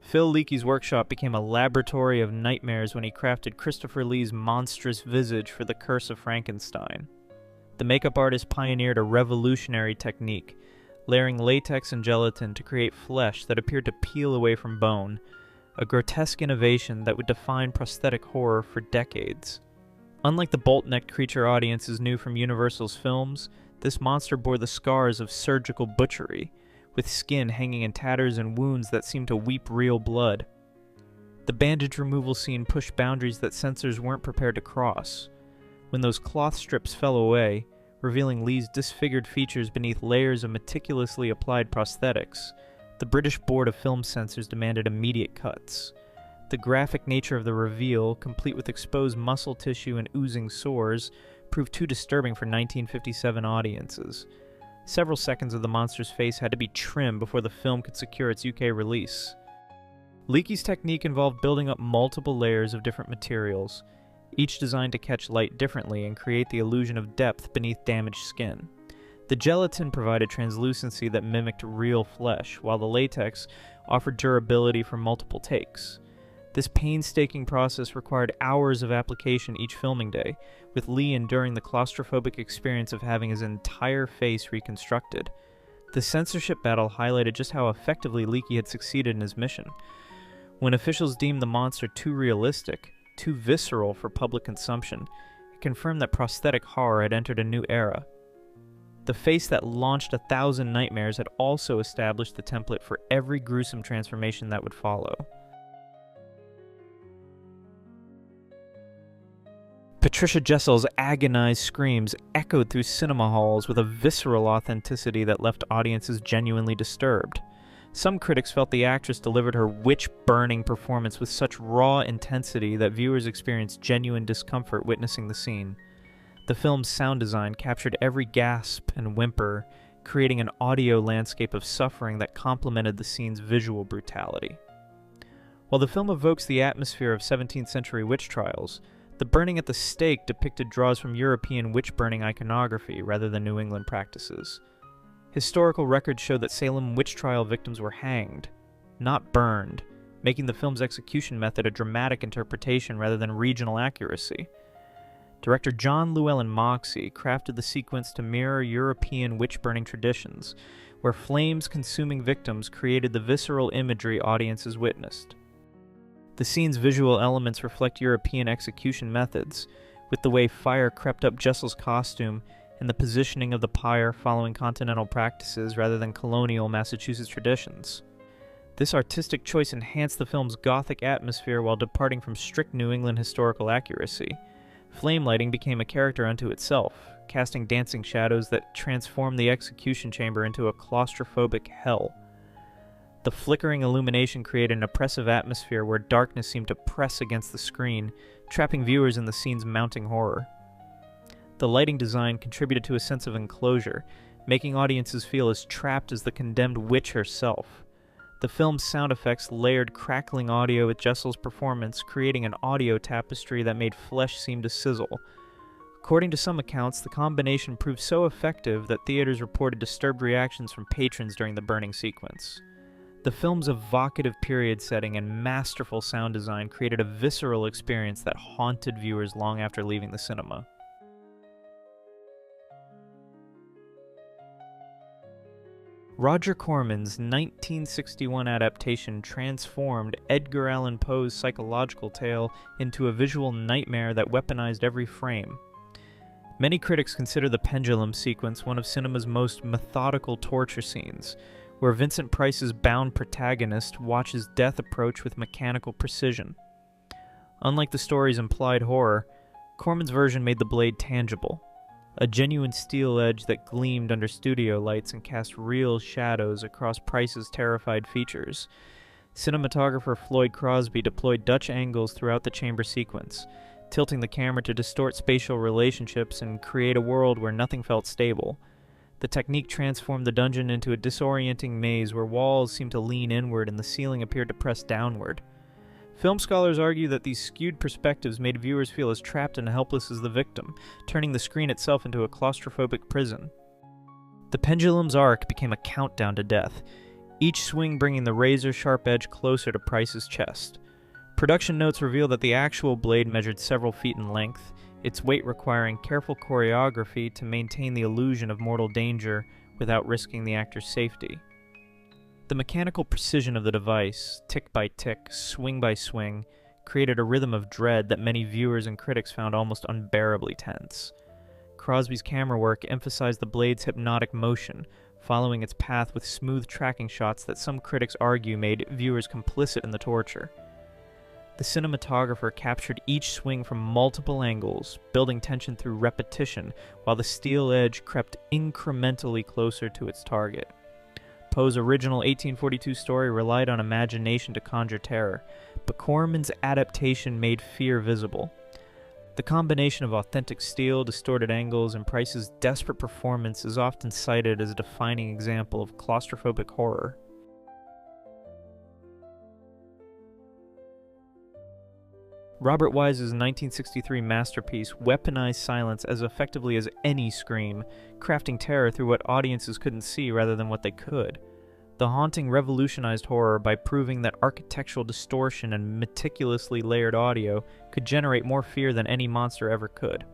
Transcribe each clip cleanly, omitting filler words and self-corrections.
Phil Leakey's workshop became a laboratory of nightmares when he crafted Christopher Lee's monstrous visage for The Curse of Frankenstein. The makeup artist pioneered a revolutionary technique, layering latex and gelatin to create flesh that appeared to peel away from bone, a grotesque innovation that would define prosthetic horror for decades. Unlike the bolt-necked creature audiences knew from Universal's films, this monster bore the scars of surgical butchery, with skin hanging in tatters and wounds that seemed to weep real blood. The bandage removal scene pushed boundaries that censors weren't prepared to cross. When those cloth strips fell away, revealing Lee's disfigured features beneath layers of meticulously applied prosthetics, the British Board of Film Censors demanded immediate cuts. The graphic nature of the reveal, complete with exposed muscle tissue and oozing sores, proved too disturbing for 1957 audiences. Several seconds of the monster's face had to be trimmed before the film could secure its UK release. Leakey's technique involved building up multiple layers of different materials, each designed to catch light differently and create the illusion of depth beneath damaged skin. The gelatin provided translucency that mimicked real flesh, while the latex offered durability for multiple takes. This painstaking process required hours of application each filming day, with Lee enduring the claustrophobic experience of having his entire face reconstructed. The censorship battle highlighted just how effectively Leakey had succeeded in his mission. When officials deemed the monster too realistic, too visceral for public consumption, it confirmed that prosthetic horror had entered a new era. The face that launched 1,000 nightmares had also established the template for every gruesome transformation that would follow. Patricia Jessel's agonized screams echoed through cinema halls with a visceral authenticity that left audiences genuinely disturbed. Some critics felt the actress delivered her witch-burning performance with such raw intensity that viewers experienced genuine discomfort witnessing the scene. The film's sound design captured every gasp and whimper, creating an audio landscape of suffering that complemented the scene's visual brutality. While the film evokes the atmosphere of 17th century witch trials, the burning at the stake depicted draws from European witch-burning iconography rather than New England practices. Historical records show that Salem witch trial victims were hanged, not burned, making the film's execution method a dramatic interpretation rather than regional accuracy. Director John Llewellyn Moxey crafted the sequence to mirror European witch-burning traditions, where flames consuming victims created the visceral imagery audiences witnessed. The scene's visual elements reflect European execution methods, with the way fire crept up Jessel's costume and the positioning of the pyre following continental practices rather than colonial Massachusetts traditions. This artistic choice enhanced the film's gothic atmosphere while departing from strict New England historical accuracy. Flame lighting became a character unto itself, casting dancing shadows that transformed the execution chamber into a claustrophobic hell. The flickering illumination created an oppressive atmosphere where darkness seemed to press against the screen, trapping viewers in the scene's mounting horror. The lighting design contributed to a sense of enclosure, making audiences feel as trapped as the condemned witch herself. The film's sound effects layered crackling audio with Jessel's performance, creating an audio tapestry that made flesh seem to sizzle. According to some accounts, the combination proved so effective that theaters reported disturbed reactions from patrons during the burning sequence. The film's evocative period setting and masterful sound design created a visceral experience that haunted viewers long after leaving the cinema. Roger Corman's 1961 adaptation transformed Edgar Allan Poe's psychological tale into a visual nightmare that weaponized every frame. Many critics consider the pendulum sequence one of cinema's most methodical torture scenes, where Vincent Price's bound protagonist watches death approach with mechanical precision. Unlike the story's implied horror, Corman's version made the blade tangible, a genuine steel edge that gleamed under studio lights and cast real shadows across Price's terrified features. Cinematographer Floyd Crosby deployed Dutch angles throughout the chamber sequence, tilting the camera to distort spatial relationships and create a world where nothing felt stable. The technique transformed the dungeon into a disorienting maze where walls seemed to lean inward and the ceiling appeared to press downward. Film scholars argue that these skewed perspectives made viewers feel as trapped and helpless as the victim, turning the screen itself into a claustrophobic prison. The pendulum's arc became a countdown to death. each swing bringing the razor-sharp edge closer to Price's chest. Production notes reveal that the actual blade measured several feet in length, its weight requiring careful choreography to maintain the illusion of mortal danger without risking the actor's safety. The mechanical precision of the device, tick by tick, swing by swing, created a rhythm of dread that many viewers and critics found almost unbearably tense. Crosby's camera work emphasized the blade's hypnotic motion, following its path with smooth tracking shots that some critics argue made viewers complicit in the torture. The cinematographer captured each swing from multiple angles, building tension through repetition, while the steel edge crept incrementally closer to its target. Poe's original 1842 story relied on imagination to conjure terror, but Corman's adaptation made fear visible. The combination of authentic steel, distorted angles, and Price's desperate performance is often cited as a defining example of claustrophobic horror. Robert Wise's 1963 masterpiece weaponized silence as effectively as any scream, crafting terror through what audiences couldn't see rather than what they could. The Haunting revolutionized horror by proving that architectural distortion and meticulously layered audio could generate more fear than any monster ever could.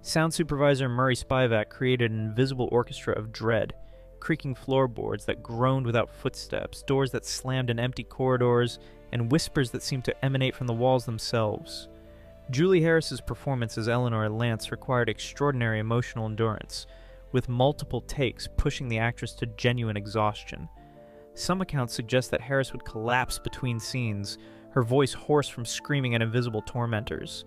Sound supervisor Murray Spivak created an invisible orchestra of dread, creaking floorboards that groaned without footsteps, doors that slammed in empty corridors, and whispers that seemed to emanate from the walls themselves. Julie Harris's performance as Eleanor Lance required extraordinary emotional endurance, with multiple takes pushing the actress to genuine exhaustion. Some accounts suggest that Harris would collapse between scenes, her voice hoarse from screaming at invisible tormentors.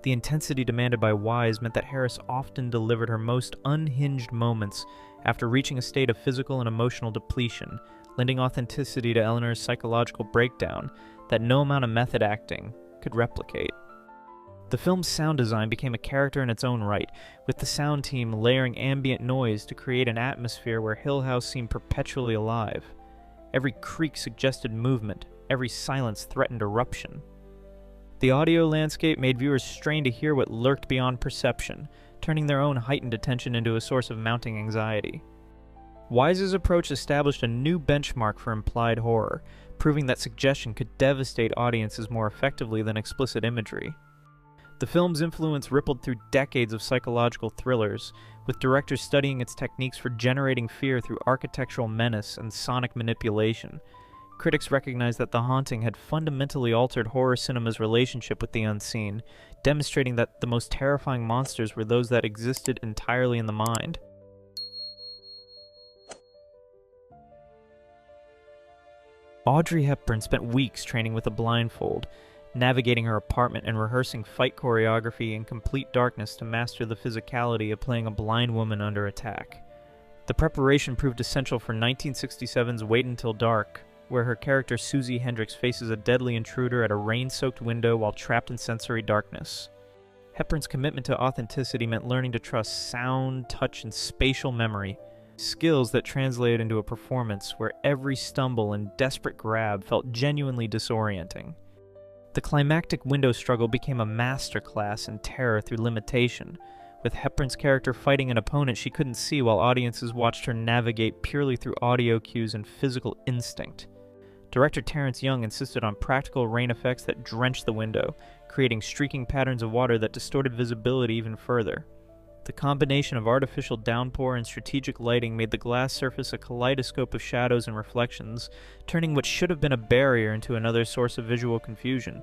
The intensity demanded by Wise meant that Harris often delivered her most unhinged moments after reaching a state of physical and emotional depletion, lending authenticity to Eleanor's psychological breakdown that no amount of method acting could replicate. The film's sound design became a character in its own right, with the sound team layering ambient noise to create an atmosphere where Hill House seemed perpetually alive. Every creak suggested movement, every silence threatened eruption. The audio landscape made viewers strain to hear what lurked beyond perception, turning their own heightened attention into a source of mounting anxiety. Wise's approach established a new benchmark for implied horror, proving that suggestion could devastate audiences more effectively than explicit imagery. The film's influence rippled through decades of psychological thrillers, with directors studying its techniques for generating fear through architectural menace and sonic manipulation. Critics recognized that The Haunting had fundamentally altered horror cinema's relationship with the unseen, demonstrating that the most terrifying monsters were those that existed entirely in the mind. Audrey Hepburn spent weeks training with a blindfold, navigating her apartment and rehearsing fight choreography in complete darkness to master the physicality of playing a blind woman under attack. The preparation proved essential for 1967's Wait Until Dark, where her character Susie Hendricks faces a deadly intruder at a rain-soaked window while trapped in sensory darkness. Hepburn's commitment to authenticity meant learning to trust sound, touch, and spatial memory, skills that translated into a performance where every stumble and desperate grab felt genuinely disorienting. The climactic window struggle became a masterclass in terror through limitation, with Hepburn's character fighting an opponent she couldn't see while audiences watched her navigate purely through audio cues and physical instinct. Director Terrence Young insisted on practical rain effects that drenched the window, creating streaking patterns of water that distorted visibility even further. The combination of artificial downpour and strategic lighting made the glass surface a kaleidoscope of shadows and reflections, turning what should have been a barrier into another source of visual confusion.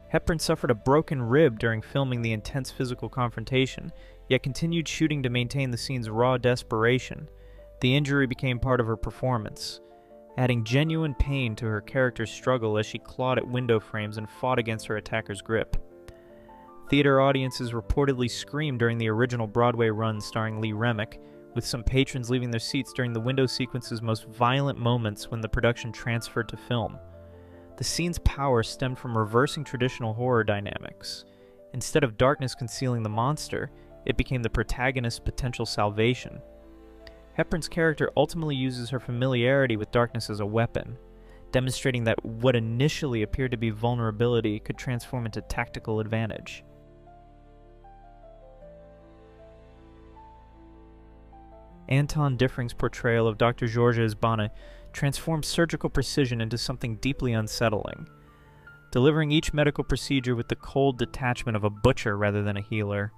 Hepburn suffered a broken rib during filming the intense physical confrontation, yet continued shooting to maintain the scene's raw desperation. The injury became part of her performance, adding genuine pain to her character's struggle as she clawed at window frames and fought against her attacker's grip. Theater audiences reportedly screamed during the original Broadway run starring Lee Remick, with some patrons leaving their seats during the window sequence's most violent moments when the production transferred to film. The scene's power stemmed from reversing traditional horror dynamics. Instead of darkness concealing the monster, it became the protagonist's potential salvation. Hepburn's character ultimately uses her familiarity with darkness as a weapon, demonstrating that what initially appeared to be vulnerability could transform into tactical advantage. Anton Diffring's portrayal of Dr. Georges Bonnet transformed surgical precision into something deeply unsettling, delivering each medical procedure with the cold detachment of a butcher rather than a healer.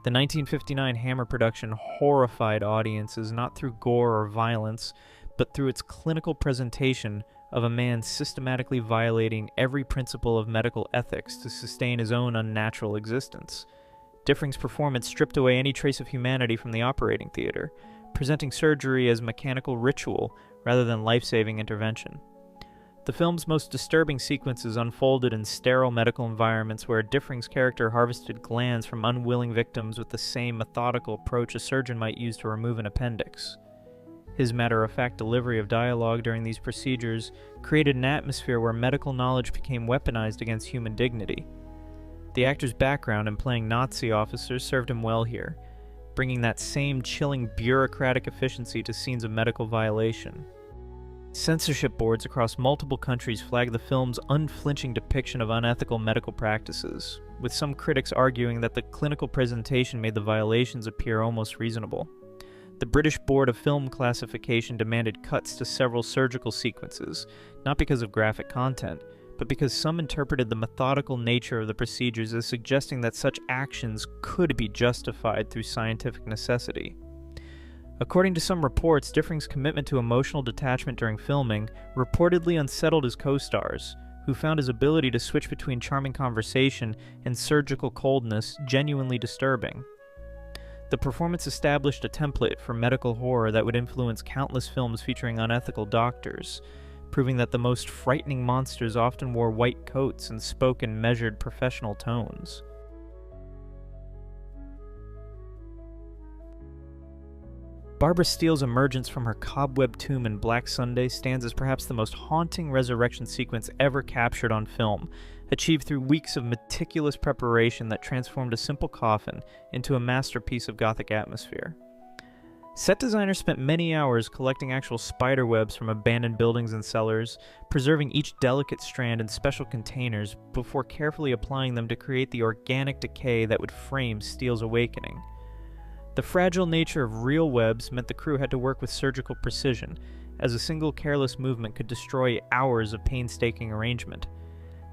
The 1959 Hammer production horrified audiences not through gore or violence, but through its clinical presentation of a man systematically violating every principle of medical ethics to sustain his own unnatural existence. Diffring's performance stripped away any trace of humanity from the operating theater, presenting surgery as mechanical ritual rather than life-saving intervention. The film's most disturbing sequences unfolded in sterile medical environments where Diffring's character harvested glands from unwilling victims with the same methodical approach a surgeon might use to remove an appendix. His matter-of-fact delivery of dialogue during these procedures created an atmosphere where medical knowledge became weaponized against human dignity. The actor's background in playing Nazi officers served him well here, bringing that same chilling bureaucratic efficiency to scenes of medical violation. Censorship boards across multiple countries flagged the film's unflinching depiction of unethical medical practices, with some critics arguing that the clinical presentation made the violations appear almost reasonable. The British Board of Film Classification demanded cuts to several surgical sequences, not because of graphic content, but because some interpreted the methodical nature of the procedures as suggesting that such actions could be justified through scientific necessity. According to some reports, Diffring's commitment to emotional detachment during filming reportedly unsettled his co-stars, who found his ability to switch between charming conversation and surgical coldness genuinely disturbing. The performance established a template for medical horror that would influence countless films featuring unethical doctors, proving that the most frightening monsters often wore white coats and spoke in measured professional tones. Barbara Steele's emergence from her cobweb tomb in Black Sunday stands as perhaps the most haunting resurrection sequence ever captured on film, achieved through weeks of meticulous preparation that transformed a simple coffin into a masterpiece of Gothic atmosphere. Set designers spent many hours collecting actual spider webs from abandoned buildings and cellars, preserving each delicate strand in special containers before carefully applying them to create the organic decay that would frame Steele's awakening. The fragile nature of real webs meant the crew had to work with surgical precision, as a single careless movement could destroy hours of painstaking arrangement.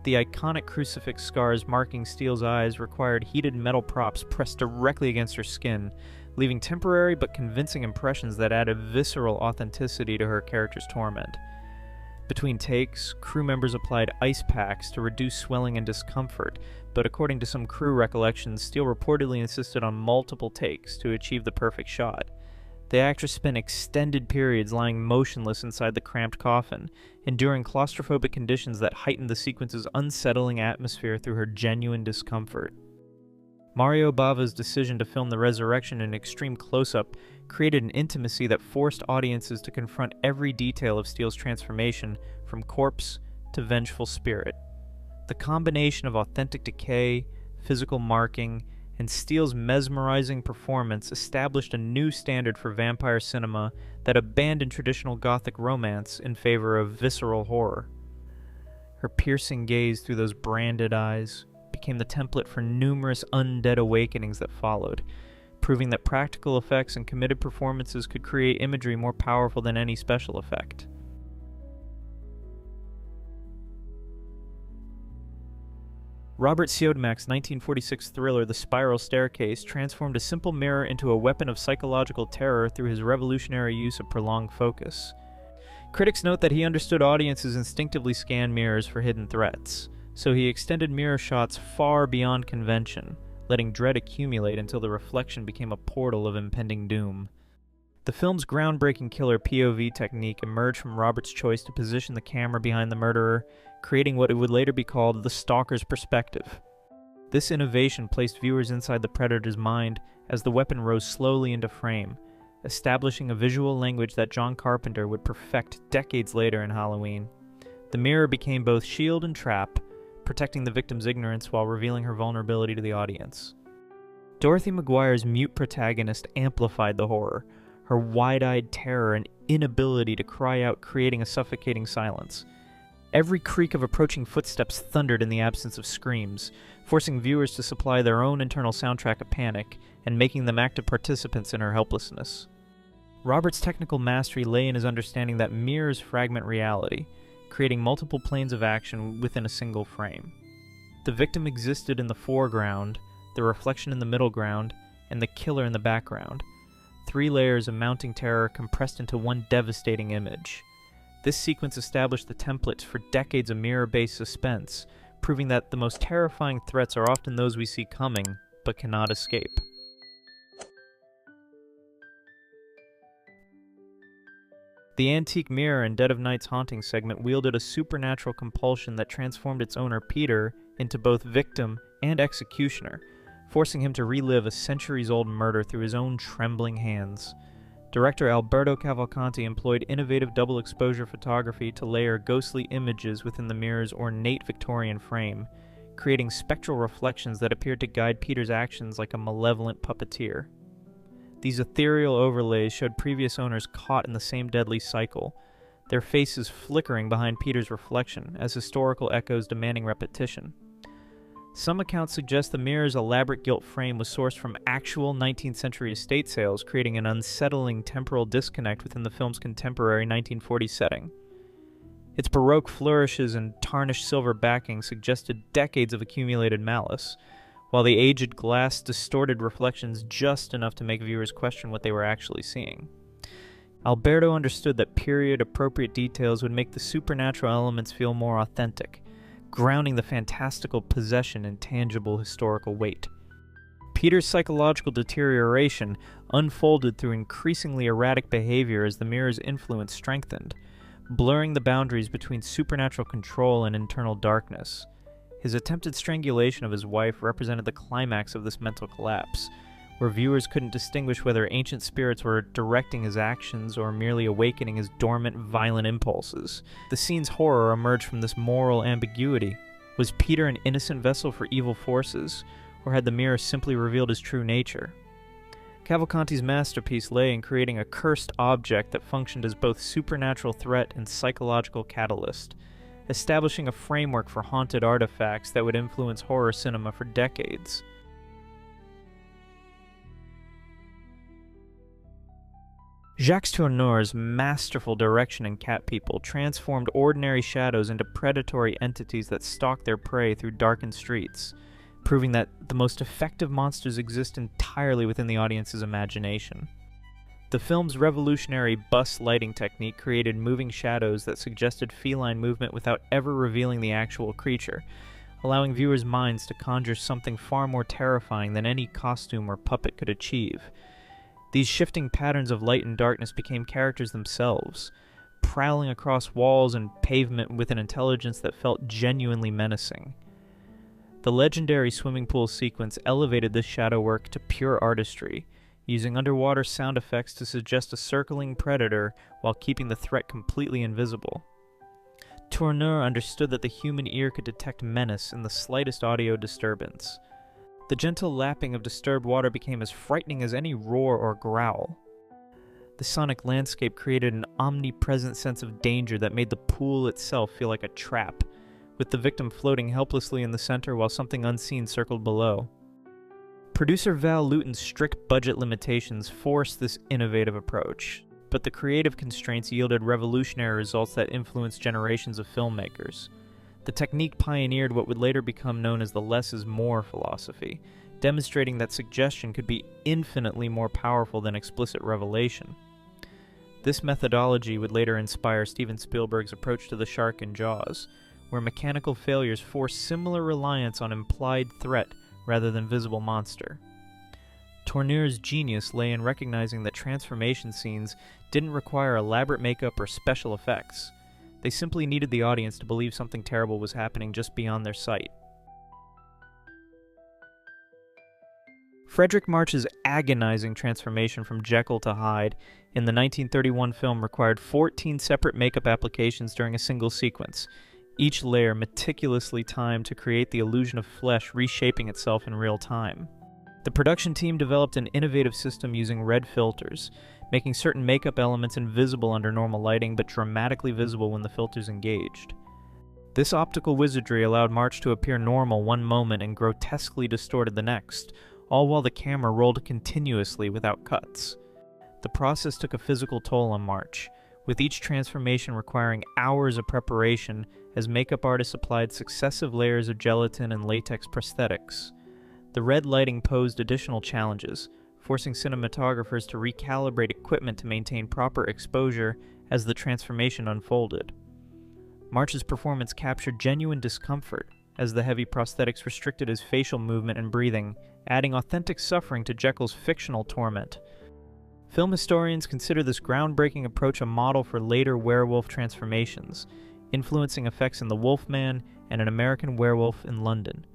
The iconic crucifix scars marking Steele's eyes required heated metal props pressed directly against her skin, leaving temporary but convincing impressions that added visceral authenticity to her character's torment. Between takes, crew members applied ice packs to reduce swelling and discomfort, but according to some crew recollections, Steele reportedly insisted on multiple takes to achieve the perfect shot. The actress spent extended periods lying motionless inside the cramped coffin, enduring claustrophobic conditions that heightened the sequence's unsettling atmosphere through her genuine discomfort. Mario Bava's decision to film the resurrection in extreme close-up created an intimacy that forced audiences to confront every detail of Steele's transformation from corpse to vengeful spirit. The combination of authentic decay, physical marking, and Steele's mesmerizing performance established a new standard for vampire cinema that abandoned traditional Gothic romance in favor of visceral horror. Her piercing gaze through those branded eyes became the template for numerous undead awakenings that followed, proving that practical effects and committed performances could create imagery more powerful than any special effect. Robert Siodmak's 1946 thriller The Spiral Staircase transformed a simple mirror into a weapon of psychological terror through his revolutionary use of prolonged focus. Critics note that he understood audiences instinctively scan mirrors for hidden threats, so he extended mirror shots far beyond convention, letting dread accumulate until the reflection became a portal of impending doom. The film's groundbreaking killer POV technique emerged from Robert's choice to position the camera behind the murderer, creating what would later be called the stalker's perspective. This innovation placed viewers inside the predator's mind as the weapon rose slowly into frame, establishing a visual language that John Carpenter would perfect decades later in Halloween. The mirror became both shield and trap, protecting the victim's ignorance while revealing her vulnerability to the audience. Dorothy McGuire's mute protagonist amplified the horror, her wide-eyed terror and inability to cry out creating a suffocating silence. Every creak of approaching footsteps thundered in the absence of screams, forcing viewers to supply their own internal soundtrack of panic and making them active participants in her helplessness. Robert's technical mastery lay in his understanding that mirrors fragment reality, creating multiple planes of action within a single frame. The victim existed in the foreground, the reflection in the middle ground, and the killer in the background. 3 layers of mounting terror compressed into one devastating image. This sequence established the templates for decades of mirror-based suspense, proving that the most terrifying threats are often those we see coming, but cannot escape. The antique mirror in Dead of Night's haunting segment wielded a supernatural compulsion that transformed its owner, Peter, into both victim and executioner, forcing him to relive a centuries-old murder through his own trembling hands. Director Alberto Cavalcanti employed innovative double-exposure photography to layer ghostly images within the mirror's ornate Victorian frame, creating spectral reflections that appeared to guide Peter's actions like a malevolent puppeteer. These ethereal overlays showed previous owners caught in the same deadly cycle, their faces flickering behind Peter's reflection as historical echoes demanding repetition. Some accounts suggest the mirror's elaborate gilt frame was sourced from actual 19th century estate sales, creating an unsettling temporal disconnect within the film's contemporary 1940s setting. Its Baroque flourishes and tarnished silver backing suggested decades of accumulated malice, while the aged glass distorted reflections just enough to make viewers question what they were actually seeing. Alberto understood that period-appropriate details would make the supernatural elements feel more authentic, grounding the fantastical possession in tangible historical weight. Peter's psychological deterioration unfolded through increasingly erratic behavior as the mirror's influence strengthened, blurring the boundaries between supernatural control and internal darkness. His attempted strangulation of his wife represented the climax of this mental collapse, where viewers couldn't distinguish whether ancient spirits were directing his actions or merely awakening his dormant, violent impulses. The scene's horror emerged from this moral ambiguity. Was Peter an innocent vessel for evil forces, or had the mirror simply revealed his true nature? Cavalcanti's masterpiece lay in creating a cursed object that functioned as both supernatural threat and psychological catalyst, establishing a framework for haunted artifacts that would influence horror cinema for decades. Jacques Tourneur's masterful direction in Cat People transformed ordinary shadows into predatory entities that stalk their prey through darkened streets, proving that the most effective monsters exist entirely within the audience's imagination. The film's revolutionary bus lighting technique created moving shadows that suggested feline movement without ever revealing the actual creature, allowing viewers' minds to conjure something far more terrifying than any costume or puppet could achieve. These shifting patterns of light and darkness became characters themselves, prowling across walls and pavement with an intelligence that felt genuinely menacing. The legendary swimming pool sequence elevated this shadow work to pure artistry, using underwater sound effects to suggest a circling predator while keeping the threat completely invisible. Tourneur understood that the human ear could detect menace in the slightest audio disturbance. The gentle lapping of disturbed water became as frightening as any roar or growl. The sonic landscape created an omnipresent sense of danger that made the pool itself feel like a trap, with the victim floating helplessly in the center while something unseen circled below. Producer Val Lewton's strict budget limitations forced this innovative approach, but the creative constraints yielded revolutionary results that influenced generations of filmmakers. The technique pioneered what would later become known as the less is more philosophy, demonstrating that suggestion could be infinitely more powerful than explicit revelation. This methodology would later inspire Steven Spielberg's approach to the shark in Jaws, where mechanical failures force similar reliance on implied threat rather than visible monster. Tourneur's genius lay in recognizing that transformation scenes didn't require elaborate makeup or special effects. They simply needed the audience to believe something terrible was happening just beyond their sight. Frederick March's agonizing transformation from Jekyll to Hyde in the 1931 film required 14 separate makeup applications during a single sequence, each layer meticulously timed to create the illusion of flesh reshaping itself in real time. The production team developed an innovative system using red filters, making certain makeup elements invisible under normal lighting but dramatically visible when the filters engaged. This optical wizardry allowed March to appear normal one moment and grotesquely distorted the next, all while the camera rolled continuously without cuts. The process took a physical toll on March, with each transformation requiring hours of preparation as makeup artists applied successive layers of gelatin and latex prosthetics. The red lighting posed additional challenges, forcing cinematographers to recalibrate equipment to maintain proper exposure as the transformation unfolded. March's performance captured genuine discomfort, as the heavy prosthetics restricted his facial movement and breathing, adding authentic suffering to Jekyll's fictional torment. Film historians consider this groundbreaking approach a model for later werewolf transformations, influencing effects in The Wolfman and An American Werewolf in London.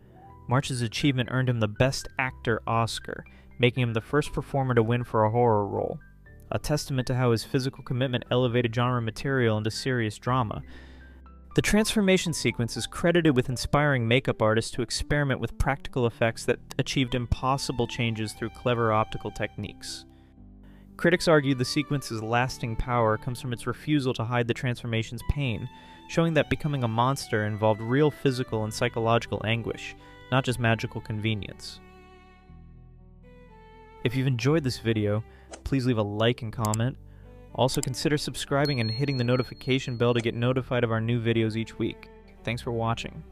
March's achievement earned him the Best Actor Oscar, making him the first performer to win for a horror role, a testament to how his physical commitment elevated genre material into serious drama. The transformation sequence is credited with inspiring makeup artists to experiment with practical effects that achieved impossible changes through clever optical techniques. Critics argue the sequence's lasting power comes from its refusal to hide the transformation's pain, showing that becoming a monster involved real physical and psychological anguish, not just magical convenience. If you've enjoyed this video, please leave a like and comment. Also consider subscribing and hitting the notification bell to get notified of our new videos each week. Thanks for watching.